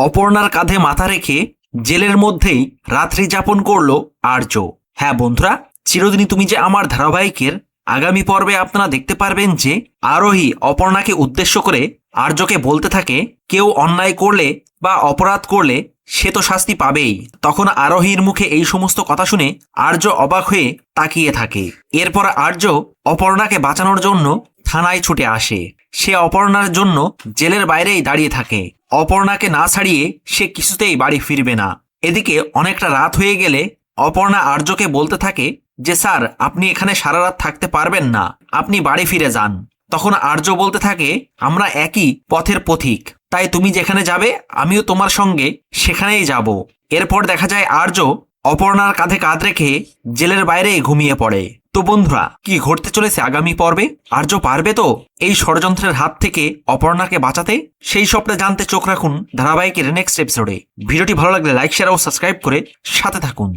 অপর্ণার কাঁধে মাথা রেখে জেলের মধ্যেই রাত্রি যাপন করলো আর্য। হ্যাঁ বন্ধুরা, চিরদিনই তুমি যে আমার ধারাবাহিকের আগামী পর্বে আপনারা দেখতে পারবেন যে আরোহী অপর্ণাকে উদ্দেশ্য করে আর্যকে বলতে থাকে, কেউ অন্যায় করলে বা অপরাধ করলে সে তো শাস্তি পাবেই। তখন আরোহীর মুখে এই সমস্ত কথা শুনে আর্য অবাক হয়ে তাকিয়ে থাকে। এরপর আর্য অপর্ণাকে বাঁচানোর জন্য থানায় ছুটে আসে। সে অপর্ণার জন্য জেলের বাইরেই দাঁড়িয়ে থাকে। অপর্ণাকে না ছাড়িয়ে সে কিছুতেই বাড়ি ফিরবে না। এদিকে অনেকটা রাত হয়ে গেলে অপর্ণা আর্যকে বলতে থাকে যে স্যার, আপনি এখানে সারা রাত থাকতে পারবেন না, আপনি বাড়ি ফিরে যান। তখন আর্য বলতে থাকে, আমরা একই পথের পথিক, তাই তুমি যেখানে যাবে আমিও তোমার সঙ্গে সেখানেই যাব। এরপর দেখা যায় আর্য অপর্ণার কাঁধে কাঁধ রেখে জেলের বাইরে ঘুমিয়ে পড়ে। তো বন্ধুরা, কি ঘটতে চলেছে আগামী পর্বে? আর্য পারবে তো এই ষড়যন্ত্রের হাত থেকে অপর্ণাকে বাঁচাতে? সেই সবটা জানতে চোখ রাখুন ধারাবাহিকের নেক্সট এপিসোডে। ভিডিওটি ভালো লাগলে লাইক, শেয়ার ও সাবস্ক্রাইব করে সাথে থাকুন।